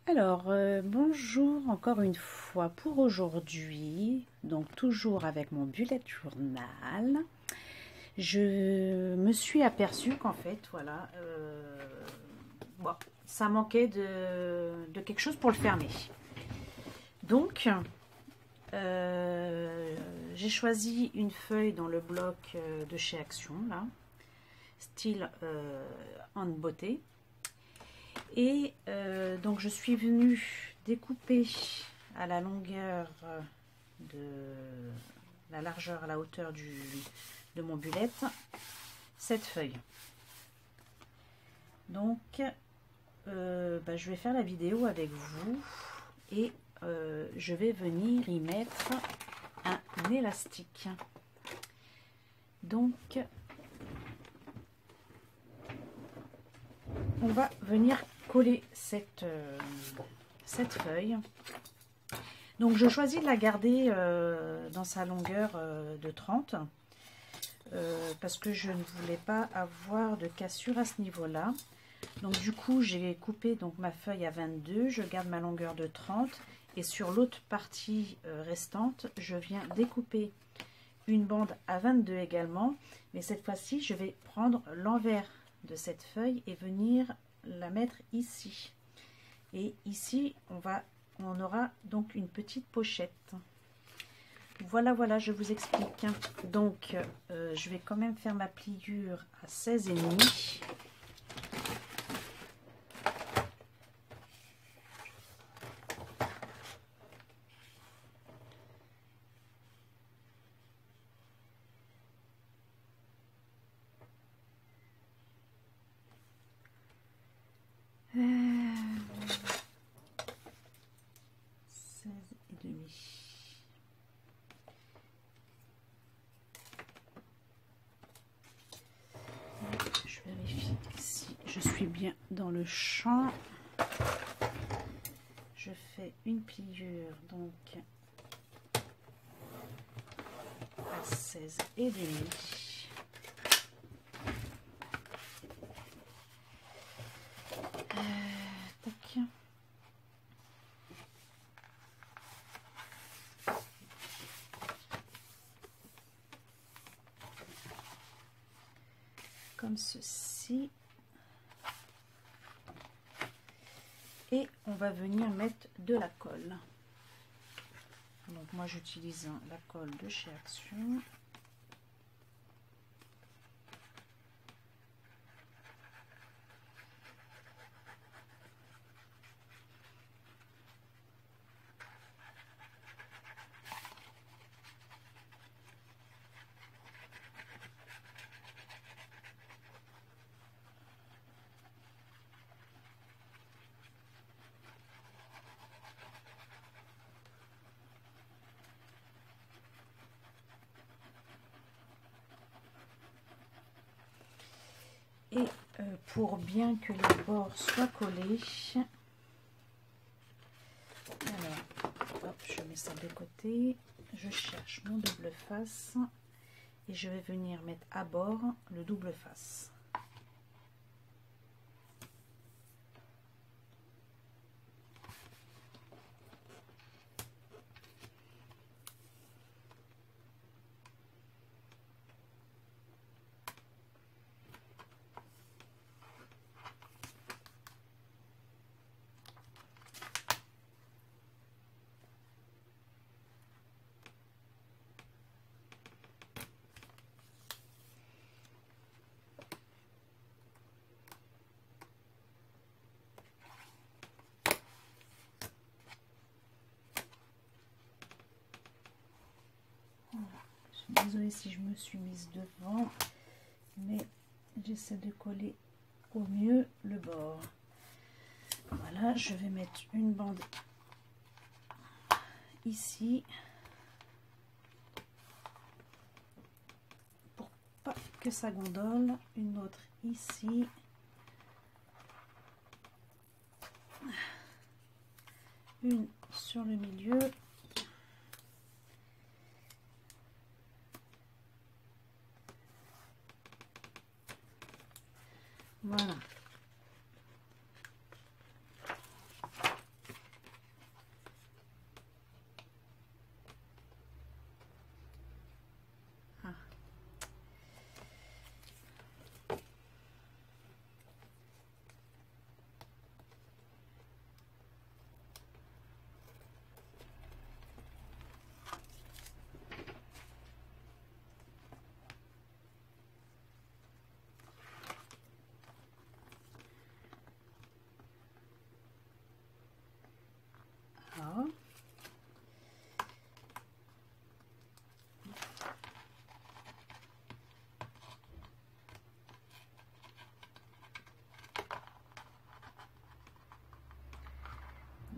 Alors, bonjour encore une fois pour aujourd'hui. Donc, toujours avec mon bullet journal. Je me suis aperçue qu'en fait, voilà, bon, ça manquait de quelque chose pour le fermer. Donc, j'ai choisi une feuille dans le bloc de chez Action, là, style Hand Beauté. Et donc je suis venue découper à la longueur de la largeur à la hauteur de mon bullet cette feuille. Donc je vais faire la vidéo avec vous et je vais venir y mettre un élastique. Donc on va venir coller cette feuille. Donc je choisis de la garder dans sa longueur de 30 parce que je ne voulais pas avoir de cassure à ce niveau là. Donc du coup j'ai coupé donc ma feuille à 22, je garde ma longueur de 30 et sur l'autre partie restante je viens découper une bande à 22 également, mais cette fois-ci je vais prendre l'envers de cette feuille et venir la mettre ici. Et ici on aura donc une petite pochette. Voilà, je vous explique. Donc je vais quand même faire ma pliure à 16,5. Je vérifie si je suis bien dans le champ. Je fais une pliure donc à 16,5. Tac. Comme ceci. Et on va venir mettre de la colle. Donc moi j'utilise la colle de chez Action. Et pour bien que les bords soient collés, alors hop, je mets ça de côté, je cherche mon double face et je vais venir mettre à bord le double face. Désolée si je me suis mise devant, mais j'essaie de coller au mieux le bord. Voilà, je vais mettre une bande ici pour pas que ça gondole, une autre ici, une sur le milieu. Voilà.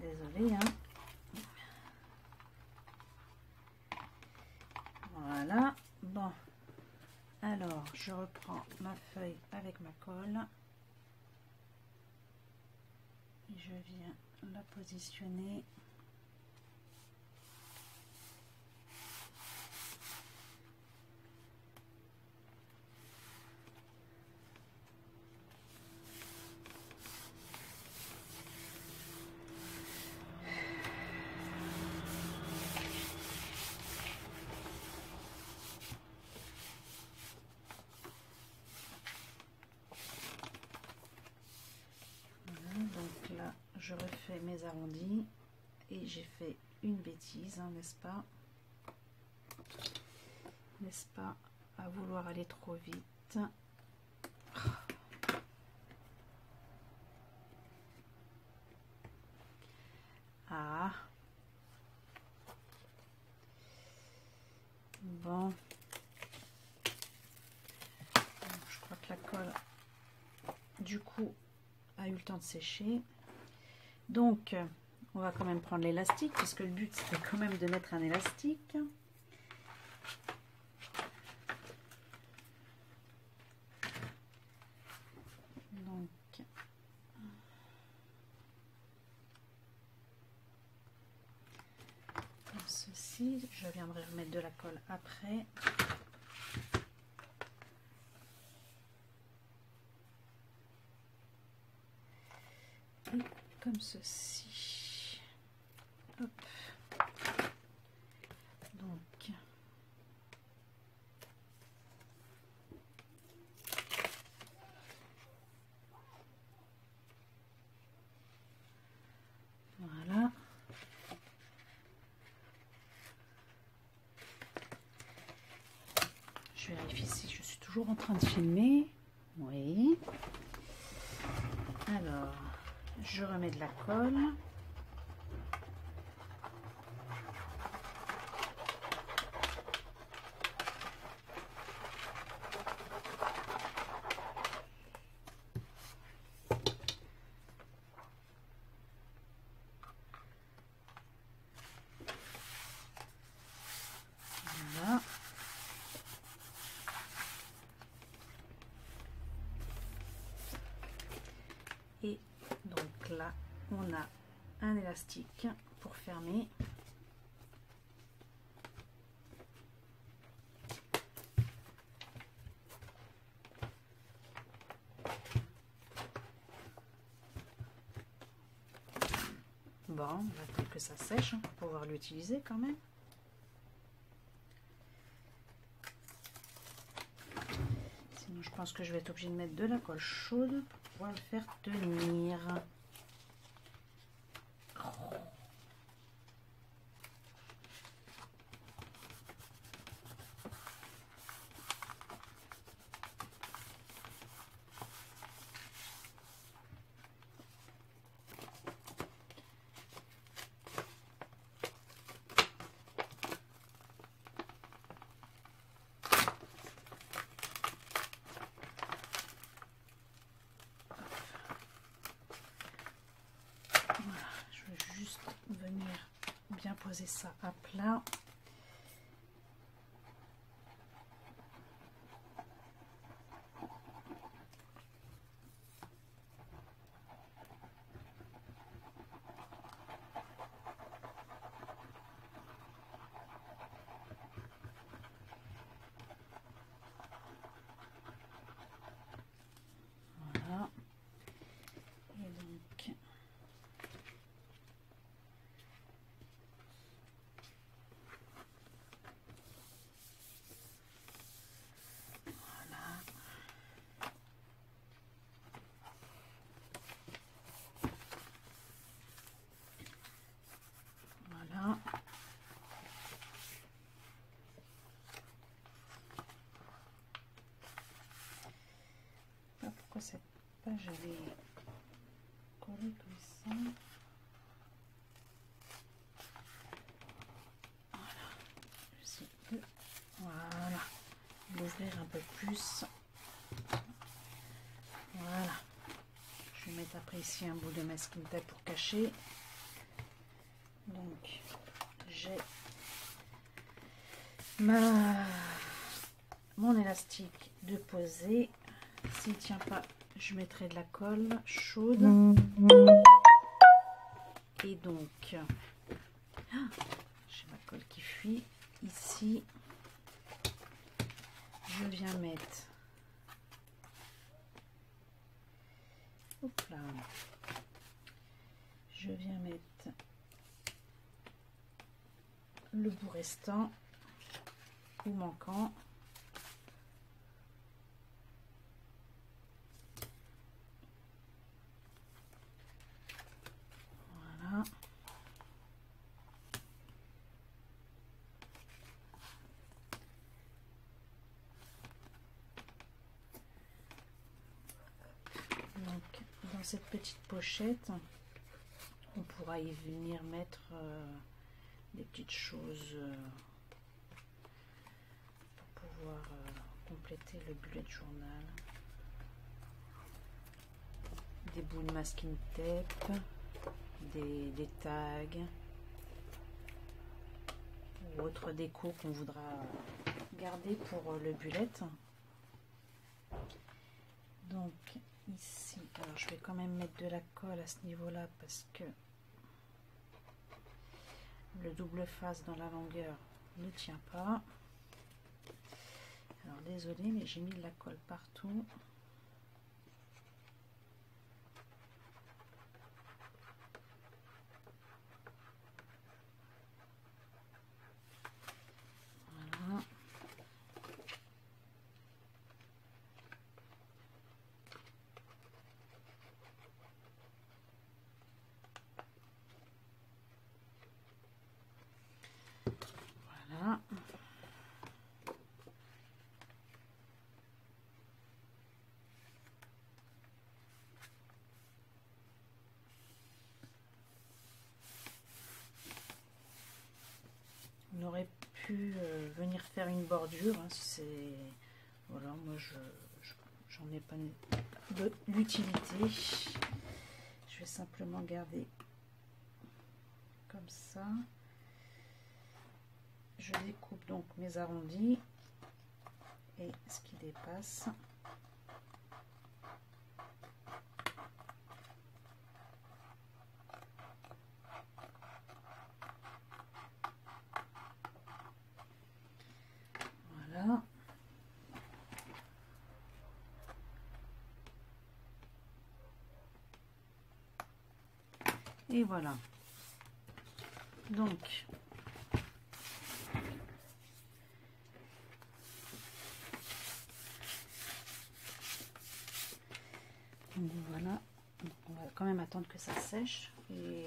Désolée, hein. Voilà. Bon. Alors, je reprends ma feuille avec ma colle. Et je viens la positionner. Donc là, je refais mes arrondis et j'ai fait une bêtise, hein, n'est-ce pas? N'est-ce pas? À vouloir aller trop vite. Ah. Bon. Je crois que la colle, du coup, a eu le temps de sécher. Donc, on va quand même prendre l'élastique, puisque le but, c'est quand même de mettre un élastique. Donc, comme ceci, je viendrai remettre de la colle après. Et comme ceci. Hop. Donc, voilà. Je vérifie si je suis toujours en train de filmer. Oui. Alors, je remets de la colle. Voilà. Et donc là, on a un élastique pour fermer. Bon, on va attendre que ça sèche pour pouvoir l'utiliser quand même. Sinon, je pense que je vais être obligée de mettre de la colle chaude pour pouvoir le faire tenir. Venir bien poser ça à plat. Voilà. Et donc voilà. Pourquoi cette page elle est collée comme ça? Voilà. J'essaie de voilà. L'ouvrir un peu plus. Voilà. Je vais mettre après ici un bout de masking tape pour cacher. Donc j'ai mon élastique de poser. S'il tient pas, je mettrai de la colle chaude. Et donc, j'ai ma colle qui fuit. Ici, je viens mettre, hop là, je viens mettre le bout restant ou manquant. Voilà. Donc, dans cette petite pochette, on pourra y venir mettre des petites choses pour pouvoir compléter le bullet journal. Des bouts de masking tape, des tags ou autre déco qu'on voudra garder pour le bullet. Donc ici, alors je vais quand même mettre de la colle à ce niveau là parce que le double face dans la longueur ne tient pas. Alors désolé, mais j'ai mis de la colle partout. Voilà. Voilà. On aurait pu venir faire une bordure, hein, c'est voilà, moi j'en ai pas de l'utilité. Je vais simplement garder comme ça. Je découpe donc mes arrondis et ce qui dépasse. Voilà. Et voilà. Donc, voilà. On va quand même attendre que ça sèche. Et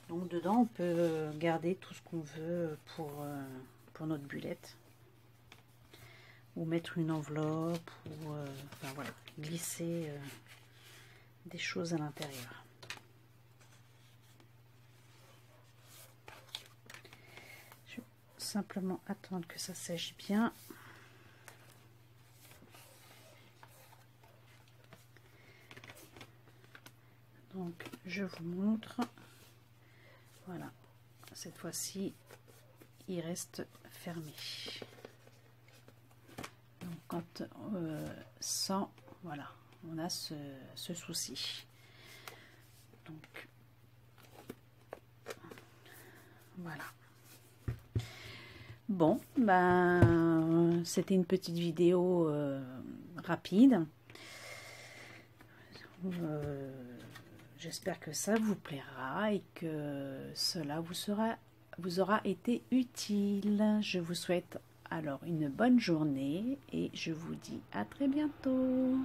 donc dedans, on peut garder tout ce qu'on veut pour notre bullette. Ou mettre une enveloppe, ou enfin, voilà, glisser des choses à l'intérieur. Je vais simplement attendre que ça sèche bien. Donc je vous montre. Voilà, cette fois-ci il reste fermé. Donc quand sans, voilà, on a ce souci. Donc voilà. Bon, ben c'était une petite vidéo rapide. J'espère que ça vous plaira et que cela vous aura été utile. Je vous souhaite alors une bonne journée et je vous dis à très bientôt.